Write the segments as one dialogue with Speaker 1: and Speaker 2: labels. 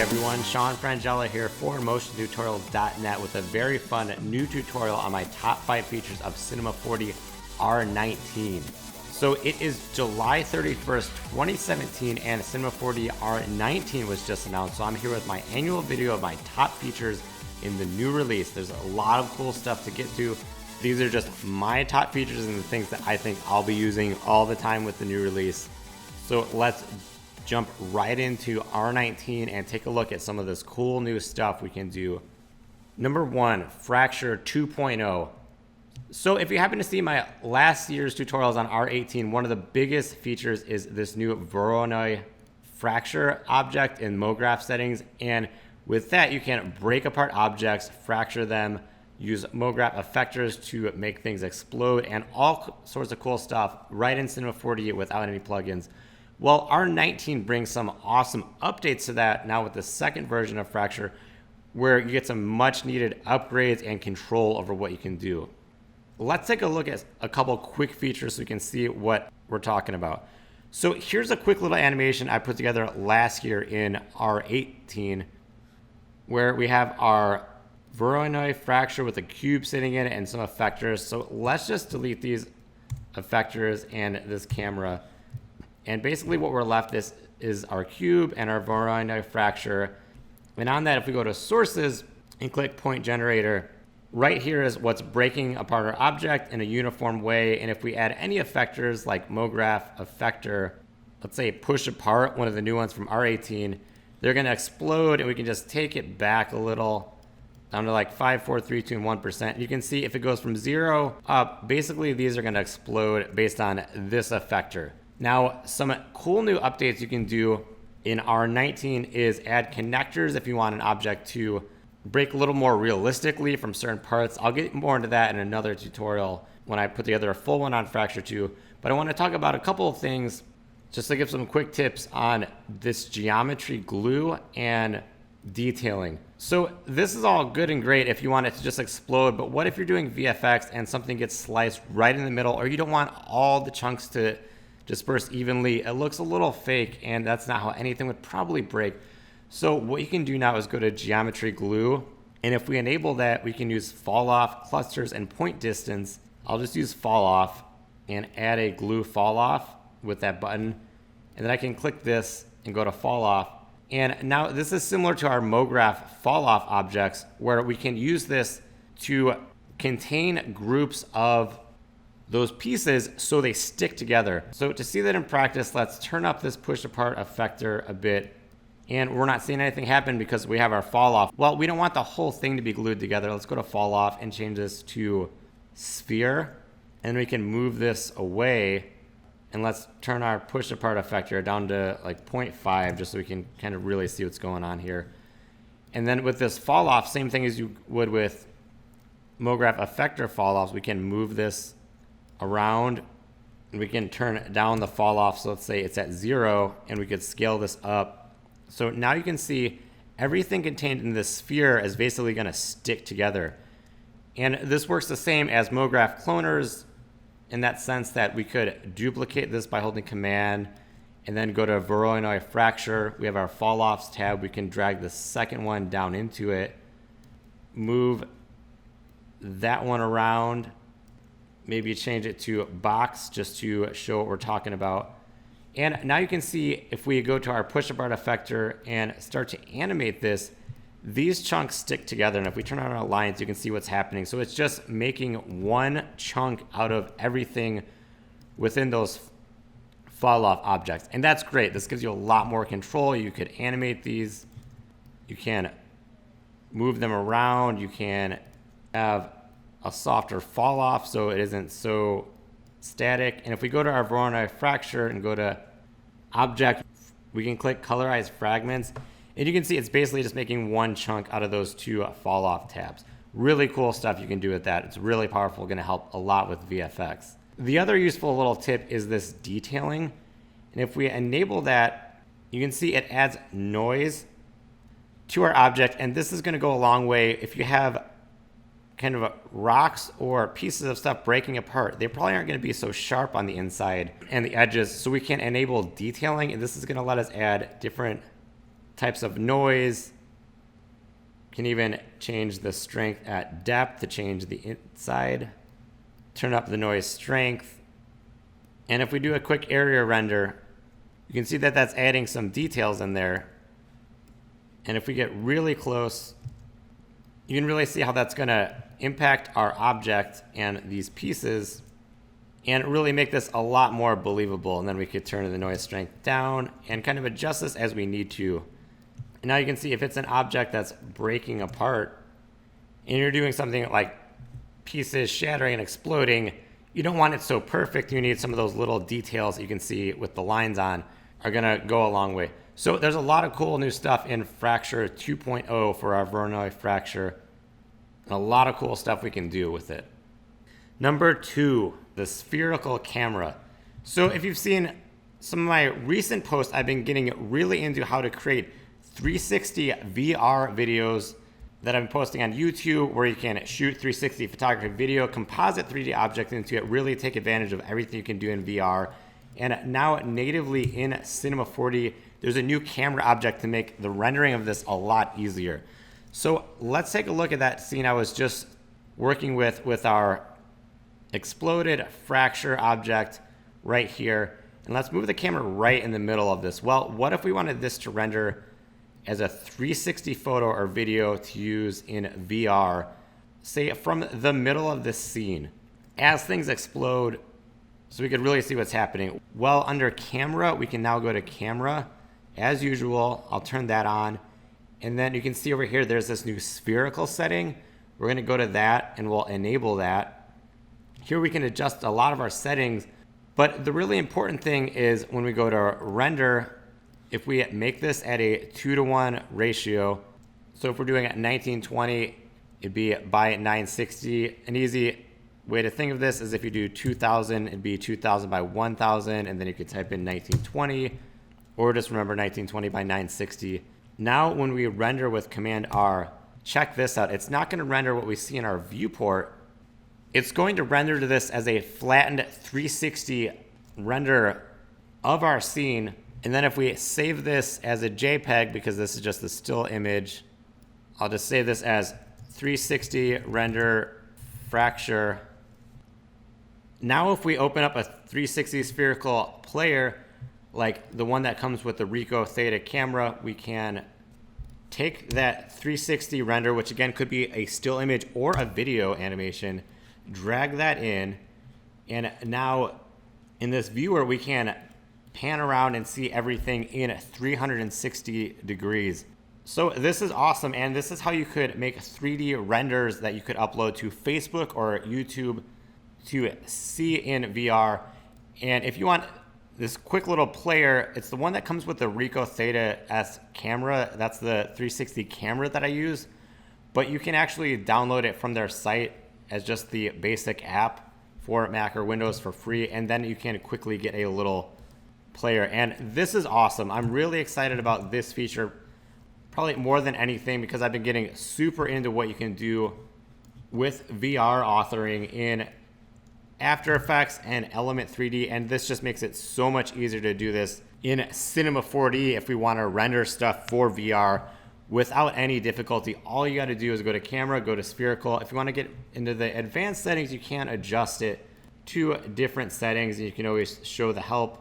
Speaker 1: everyone, Sean Frangella here for MotionTutorials.net with a very fun new tutorial on my top 5 features of Cinema 4D R19. So it is July 31st, 2017 and Cinema 4D R19 was just announced. So I'm here with my annual video of my top features in the new release. There's a lot of cool stuff to get to. These are just my top features and the things that I think I'll be using all the time with the new release. So let's jump right into R19 and take a look at some of this cool new stuff we can do. Number 1, Fracture 2.0. So if you happen to see my last year's tutorials on R18, one of the biggest features is this new Voronoi Fracture object in MoGraph settings. And with that, you can break apart objects, fracture them, use MoGraph effectors to make things explode, and all sorts of cool stuff right in Cinema 4D without any plugins. Well, R19 brings some awesome updates to that now with the second version of Fracture, where you get some much needed upgrades and control over what you can do. Let's take a look at a couple quick features so we can see what we're talking about. So here's a quick little animation I put together last year in R18, where we have our Voronoi Fracture with a cube sitting in it and some effectors. So let's just delete these effectors and this camera. And basically what we're left is our cube and our Voronoi Fracture. And on that, if we go to sources and click point generator, right here is what's breaking apart our object in a uniform way. And if we add any effectors like MoGraph effector, let's say push apart, one of the new ones from R18, they're gonna explode, and we can just take it back a little down to like 5, 4, 3, 2, and 1%. You can see if it goes from 0 up, basically these are gonna explode based on this effector. Now, some cool new updates you can do in R19 is add connectors if you want an object to break a little more realistically from certain parts. I'll get more into that in another tutorial when I put together a full one on Fracture 2. But I want to talk about a couple of things just to give some quick tips on this geometry glue and detailing. So this is all good and great if you want it to just explode, but what if you're doing VFX and something gets sliced right in the middle, or you don't want all the chunks to disperse evenly? It looks a little fake, and that's not how anything would probably break. So what you can do now is go to geometry glue, and if we enable that, we can use fall off, clusters, and point distance. I'll just use fall off and add a glue fall off with that button, and then I can click this and go to fall off. And now this is similar to our MoGraph fall off objects, where we can use this to contain groups of those pieces so they stick together. So to see that in practice, let's turn up this push apart effector a bit. And we're not seeing anything happen because we have our fall off. Well, we don't want the whole thing to be glued together. Let's go to fall off and change this to sphere. And we can move this away. And let's turn our push apart effector down to like 0.5 just so we can kind of really see what's going on here. And then with this fall off, same thing as you would with MoGraph effector fall offs, we can move this around, and we can turn down the fall off. So let's say it's at 0, and we could scale this up. So now you can see everything contained in this sphere is basically going to stick together. And this works the same as MoGraph cloners in that sense that we could duplicate this by holding command and then go to Voronoi Fracture. We have our fall offs tab. We can drag the second one down into it, move that one around, maybe change it to box just to show what we're talking about. And now you can see if we go to our push apart effector and start to animate this, these chunks stick together. And if we turn on our lines, you can see what's happening. So it's just making one chunk out of everything within those fall off objects. And that's great. This gives you a lot more control. You could animate these. You can move them around. You can have a softer fall off so it isn't so static. And if we go to our Voronoi Fracture and go to object, we can click colorize fragments, and you can see it's basically just making one chunk out of those two fall off tabs. Really cool stuff you can do with that. It's really powerful, going to help a lot with VFX. The other useful little tip is this detailing, and if we enable that, you can see it adds noise to our object, and this is going to go a long way if you have kind of rocks or pieces of stuff breaking apart. They probably aren't going to be so sharp on the inside and the edges, so we can enable detailing, and this is going to let us add different types of noise. Can even change the strength at depth to change the inside. Turn up the noise strength. And if we do a quick area render, you can see that that's adding some details in there. And if we get really close, you can really see how that's going to impact our object and these pieces and really make this a lot more believable. And then we could turn the noise strength down and kind of adjust this as we need to. And now you can see if it's an object that's breaking apart and you're doing something like pieces shattering and exploding, you don't want it so perfect. You need some of those little details that you can see with the lines on are going to go a long way. So there's a lot of cool new stuff in Fracture 2.0 for our Voronoi Fracture. And a lot of cool stuff we can do with it. Number 2, the Spherical Camera. So if you've seen some of my recent posts, I've been getting really into how to create 360 VR videos that I'm posting on YouTube, where you can shoot 360 photography video, composite 3D object into it, really take advantage of everything you can do in VR. And now natively in Cinema 4D, there's a new camera object to make the rendering of this a lot easier. So let's take a look at that scene I was just working with our exploded fracture object right here. And let's move the camera right in the middle of this. Well, what if we wanted this to render as a 360 photo or video to use in VR, say from the middle of this scene, as things explode, so we could really see what's happening? Well, under camera, we can now go to camera. As usual, I'll turn that on. And then you can see over here, there's this new spherical setting. We're gonna go to that and we'll enable that. Here we can adjust a lot of our settings, but the really important thing is when we go to render, if we make this at a 2:1 ratio, so if we're doing it at 1920, it'd be by 960. An easy way to think of this is if you do 2000, it'd be 2000 by 1000, and then you could type in 1920, or just remember 1920 by 960. Now when we render with Command R, check this out. It's not gonna render what we see in our viewport. It's going to render to this as a flattened 360 render of our scene. And then if we save this as a JPEG, because this is just a still image, I'll just save this as 360 render fracture. Now if we open up a 360 spherical player, like the one that comes with the Ricoh Theta camera, we can take that 360 render, which again could be a still image or a video animation, drag that in, and now in this viewer we can pan around and see everything in 360 degrees. So this is awesome, and this is how you could make 3D renders that you could upload to Facebook or YouTube to see in VR. And if you want this quick little player, it's the one that comes with the Ricoh Theta S camera. That's the 360 camera that I use, but you can actually download it from their site as just the basic app for Mac or Windows for free, and then you can quickly get a little player. And this is awesome. I'm really excited about this feature, probably more than anything, because I've been getting super into what you can do with VR authoring in After Effects and Element 3D, and this just makes it so much easier to do this in Cinema 4D if we want to render stuff for VR without any difficulty. All you got to do is go to camera, go to spherical. If you want to get into the advanced settings, you can adjust it to different settings, and you can always show the help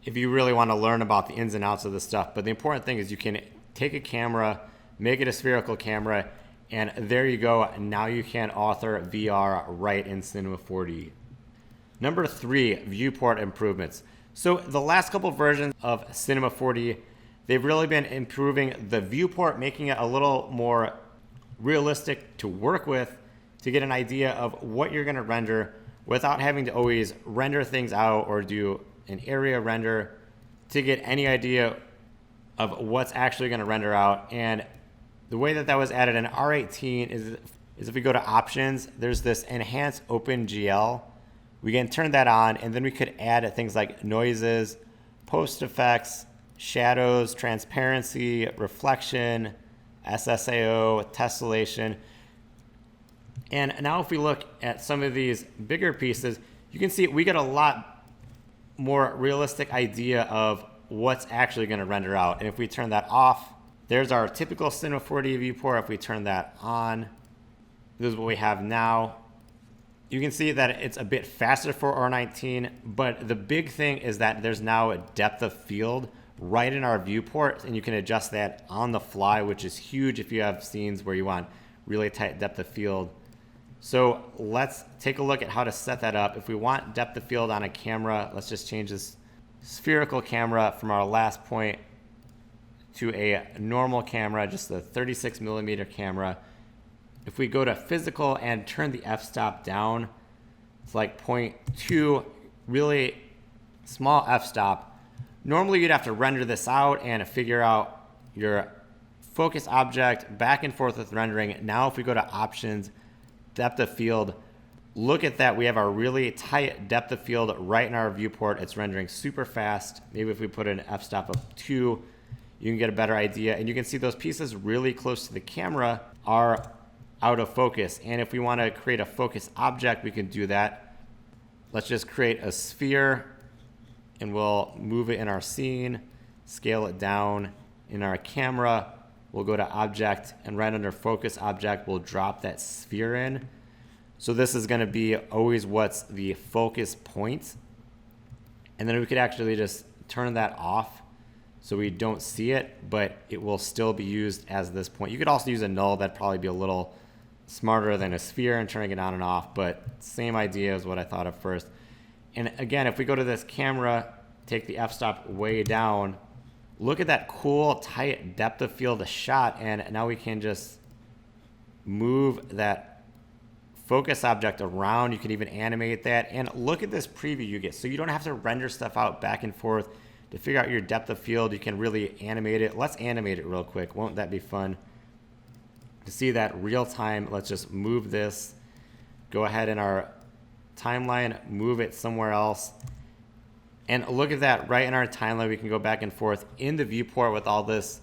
Speaker 1: if you really want to learn about the ins and outs of the stuff. But the important thing is you can take a camera, make it a spherical camera, and there you go. Now you can author VR right in Cinema 4D. Number 3, viewport improvements. So the last couple versions of Cinema 4D, they've really been improving the viewport, making it a little more realistic to work with, to get an idea of what you're going to render without having to always render things out or do an area render to get any idea of what's actually going to render out. And the way that was added in R18 is if we go to options, there's this enhance OpenGL. We can turn that on, and then we could add things like noises, post effects, shadows, transparency, reflection, SSAO, tessellation. And now if we look at some of these bigger pieces, you can see we get a lot more realistic idea of what's actually going to render out. And if we turn that off, There's our typical Cinema 4D viewport. If we turn that on, this is what we have now. You can see that it's a bit faster for R19, but the big thing is that there's now a depth of field right in our viewport, and you can adjust that on the fly, which is huge if you have scenes where you want really tight depth of field. So let's take a look at how to set that up. If we want depth of field on a camera, let's just change this spherical camera from our last point to a normal camera, just a 36mm camera. If we go to physical and turn the f-stop down, it's like 0.2, really small f-stop. Normally you'd have to render this out and figure out your focus object back and forth with rendering. Now if we go to options, depth of field, look at that. We have our really tight depth of field right in our viewport. It's rendering super fast. Maybe if we put an f-stop of 2, you can get a better idea. And you can see those pieces really close to the camera are out of focus. And if we want to create a focus object, we can do that. Let's just create a sphere and we'll move it in our scene, scale it down in our camera. We'll go to object, and right under focus object, we'll drop that sphere in. So this is going to be always what's the focus point. And then we could actually just turn that off so we don't see it, but it will still be used as this point. You could also use a null. That'd probably be a little smarter than a sphere and turning it on and off, but same idea as what I thought of first. And again, if we go to this camera, take the f-stop way down, look at that cool tight depth of field shot, and now we can just move that focus object around. You can even animate that, and look at this preview you get. So you don't have to render stuff out back and forth to figure out your depth of field. You can really animate it. Let's animate it real quick. Won't that be fun? To see that real time, let's just move this, go ahead in our timeline, move it somewhere else. And look at that, right in our timeline, we can go back and forth in the viewport with all this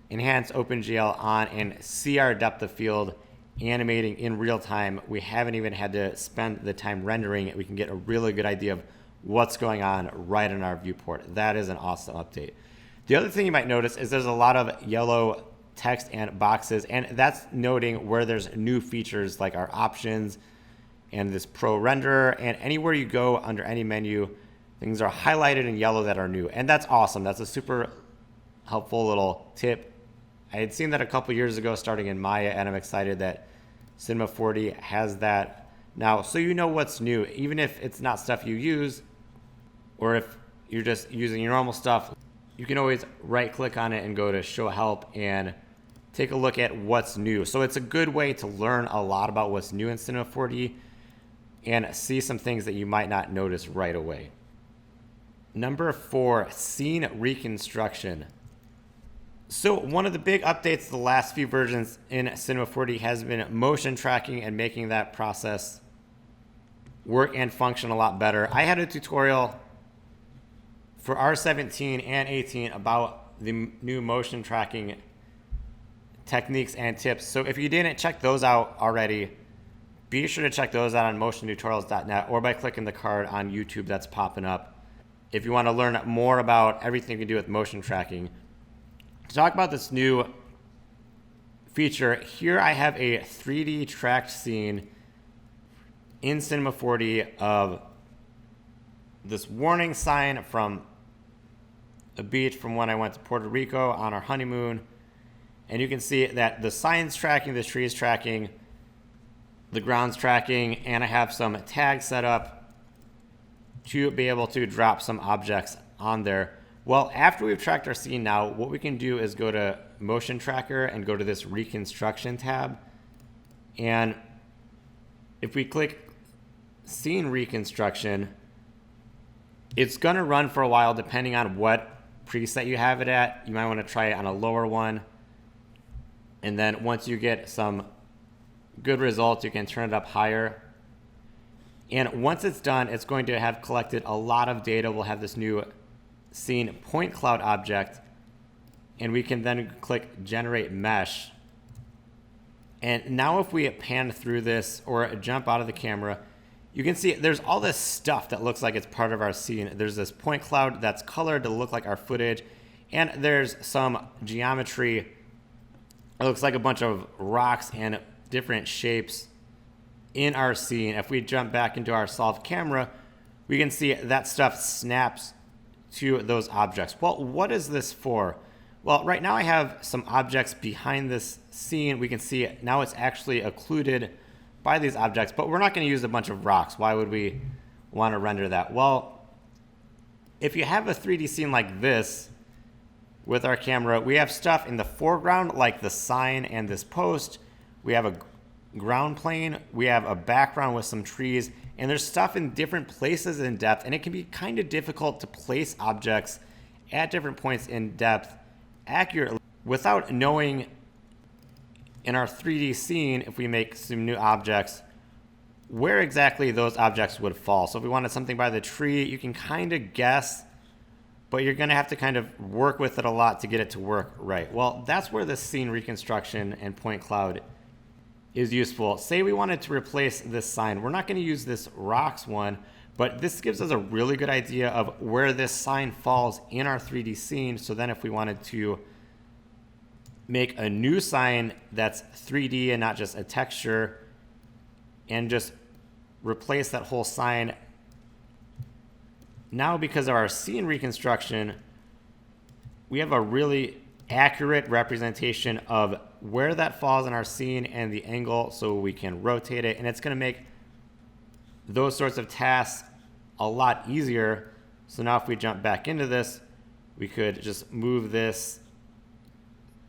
Speaker 1: enhanced OpenGL on and see our depth of field animating in real time. We haven't even had to spend the time rendering it. We can get a really good idea of what's going on right in our viewport. That is an awesome update. The other thing you might notice is there's a lot of yellow text and boxes, and that's noting where there's new features like our options and this pro renderer, and anywhere you go under any menu, things are highlighted in yellow that are new. And that's awesome. That's a super helpful little tip. I had seen that a couple years ago starting in Maya, and I'm excited that Cinema 4D has that now, so you know what's new, even if it's not stuff you use, or if you're just using your normal stuff, you can always right click on it and go to show help and take a look at what's new. So it's a good way to learn a lot about what's new in Cinema 4D and see some things that you might not notice right away. Number 4, scene reconstruction. So one of the big updates the last few versions in Cinema 4D has been motion tracking and making that process work and function a lot better. I had a tutorial for R17 and 18 about the new motion tracking techniques and tips. So if you didn't check those out already, be sure to check those out on motiontutorials.net or by clicking the card on YouTube that's popping up if you want to learn more about everything you can do with motion tracking. To talk about this new feature, here I have a 3D tracked scene in Cinema 4D of this warning sign from a beach from when I went to Puerto Rico on our honeymoon. And you can see that the sign's tracking, the tree's tracking, the ground's tracking, and I have some tags set up to be able to drop some objects on there. Well, after we've tracked our scene now, what we can do is go to Motion Tracker and go to this Reconstruction tab. And if we click Scene Reconstruction, it's going to run for a while depending on what preset you have it at. You might want to try it on a lower one. And then once you get some good results, you can turn it up higher. And once it's done, it's going to have collected a lot of data. We'll have this new scene point cloud object, and we can then click Generate Mesh. And now if we pan through this or jump out of the camera, you can see there's all this stuff that looks like it's part of our scene. There's this point cloud that's colored to look like our footage, And there's some geometry. It looks like a bunch of rocks and different shapes in our scene. If we jump back into our solved camera, we can see that stuff snaps to those objects. Well, what is this for? Well, right now I have some objects behind this scene. We can see now it's actually occluded by these objects, but we're not going to use a bunch of rocks. Why would we want to render that? Well, if you have a 3D scene like this with our camera, we have stuff in the foreground like the sign and this post. We have a ground plane. We have a background with some trees, and there's stuff in different places in depth, and it can be kind of difficult to place objects at different points in depth accurately without knowing in our 3D scene, if we make some new objects, where exactly those objects would fall. So if we wanted something by the tree, you can kind of guess, but you're going to have to kind of work with it a lot to get it to work right. Well, that's where the scene reconstruction and point cloud is useful. Say we wanted to replace this sign. We're not going to use this rocks one, but this gives us a really good idea of where this sign falls in our 3D scene. So then if we wanted to make a new sign that's 3D and not just a texture, and just replace that whole sign, now because of our scene reconstruction, we have a really accurate representation of where that falls in our scene and the angle, so we can rotate it, and it's going to make those sorts of tasks a lot easier. So now if we jump back into this, we could just move this,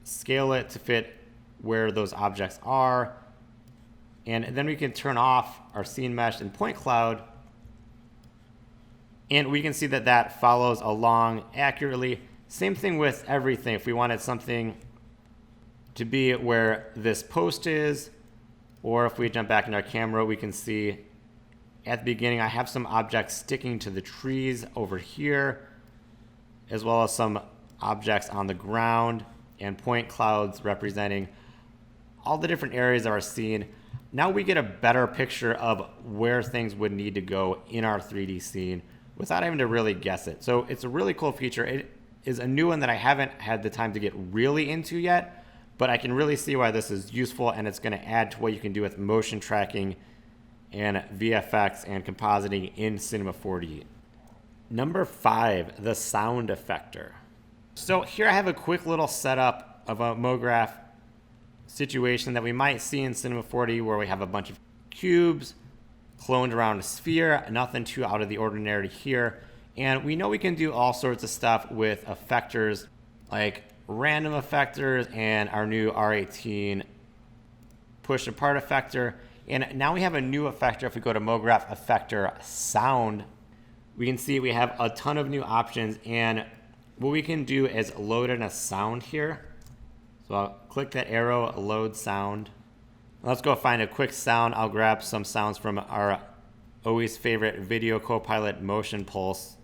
Speaker 1: scale it to fit where those objects are, and then we can turn off our scene mesh and point cloud, and we can see that that follows along accurately. Same thing with everything. If we wanted something to be where this post is, or if we jump back in our camera, we can see at the beginning I have some objects sticking to the trees over here, as well as some objects on the ground, and point clouds representing all the different areas of our scene. Now we get a better picture of where things would need to go in our 3D scene without having to really guess it. So it's a really cool feature. It is a new one that I haven't had the time to get really into yet, but I can really see why this is useful, and it's going to add to what you can do with motion tracking and VFX and compositing in Cinema 4D. Number 5, the Sound Effector. So here I have a quick little setup of a MoGraph situation that we might see in Cinema 4D, where we have a bunch of cubes cloned around a sphere, nothing too out of the ordinary here. And we know we can do all sorts of stuff with effectors like random effectors and our new R18 push apart effector. And now we have a new effector. If we go to MoGraph effector sound, we can see we have a ton of new options, and what we can do is load in a sound here. So I'll click that arrow, load sound. Let's go find a quick sound. I'll grab some sounds from our always favorite Video Copilot Motion Pulse,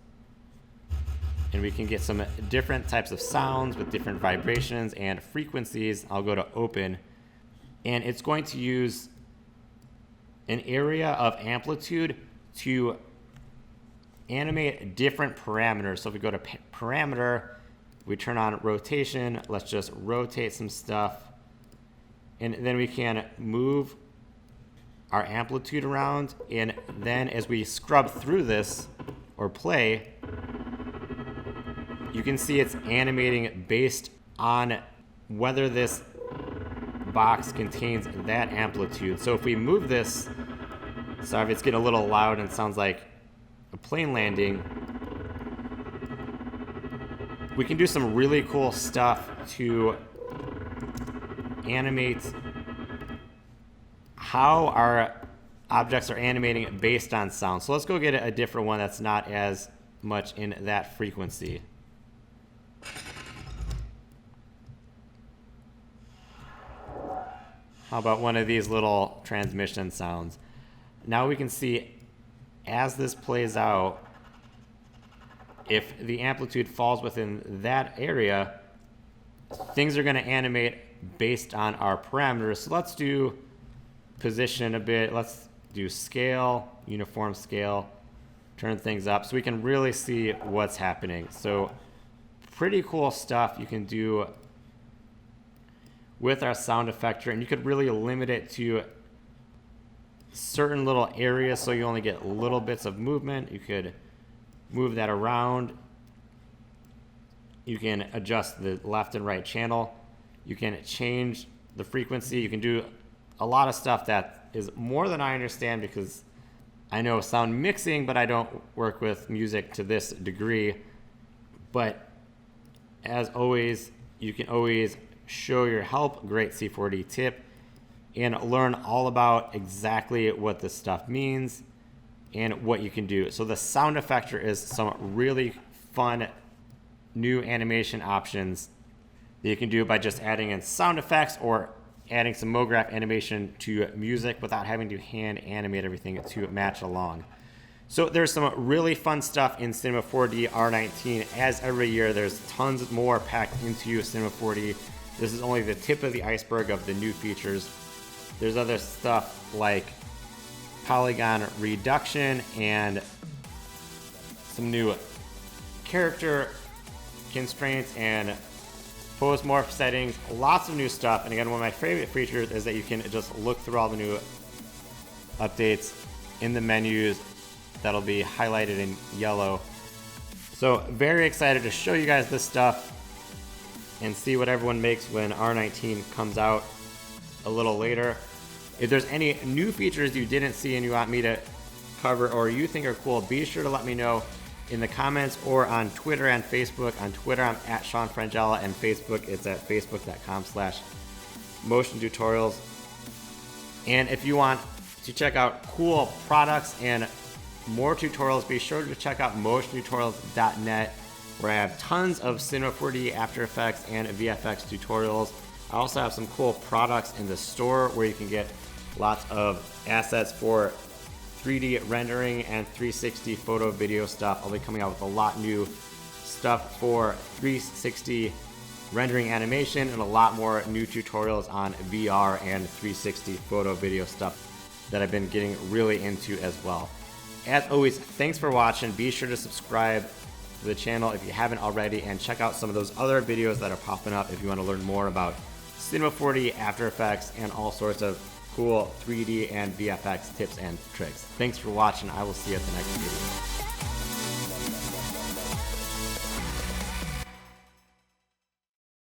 Speaker 1: and we can get some different types of sounds with different vibrations and frequencies. I'll go to open, and it's going to use an area of amplitude to animate different parameters. So if we go to parameter, we turn on rotation, let's just rotate some stuff, and then we can move our amplitude around, and then as we scrub through this or play, you can see it's animating based on whether this box contains that amplitude. So if we move this, sorry if it's getting a little loud and sounds like a plane landing, we can do some really cool stuff to animate how our objects are animating based on sound. So let's go get a different one that's not as much in that frequency. How about one of these little transmission sounds? Now we can see as this plays out, if the amplitude falls within that area, things are going to animate based on our parameters. So let's do position a bit. Let's do scale, uniform scale, turn things up so we can really see what's happening. So pretty cool stuff you can do with our sound effector, and you could really limit it to certain little areas so you only get little bits of movement. You could move that around. You can adjust the left and right channel. You can change the frequency. You can do a lot of stuff that is more than I understand, because I know sound mixing, but I don't work with music to this degree. But as always, you can always show your help, great C4D tip, and learn all about exactly what this stuff means and what you can do. So the Sound Effector is some really fun new animation options that you can do by just adding in sound effects or adding some MoGraph animation to music without having to hand animate everything to match along. So there's some really fun stuff in Cinema 4D R19. As every year, there's tons more packed into Cinema 4D. This is only the tip of the iceberg of the new features. There's other stuff like polygon reduction and some new character constraints and pose morph settings, lots of new stuff. And again, one of my favorite features is that you can just look through all the new updates in the menus that'll be highlighted in yellow. So very excited to show you guys this stuff and see what everyone makes when R19 comes out a little later. If there's any new features you didn't see and you want me to cover or you think are cool, be sure to let me know in the comments or on Twitter and Facebook. On Twitter, I'm at Sean Frangella, and Facebook, it's at facebook.com/motion tutorials. And if you want to check out cool products and more tutorials, be sure to check out motiontutorials.net, where I have tons of Cinema 4D, After Effects, and VFX tutorials. I also have some cool products in the store where you can get lots of assets for 3D rendering and 360 photo video stuff. I'll be coming out with a lot new stuff for 360 rendering animation and a lot more new tutorials on VR and 360 photo video stuff that I've been getting really into as well. As always, thanks for watching. Be sure to subscribe to the channel if you haven't already, and check out some of those other videos that are popping up if you want to learn more about Cinema 4D, After Effects, and all sorts of cool 3D and VFX tips and tricks. Thanks for watching. I will see you at the next video.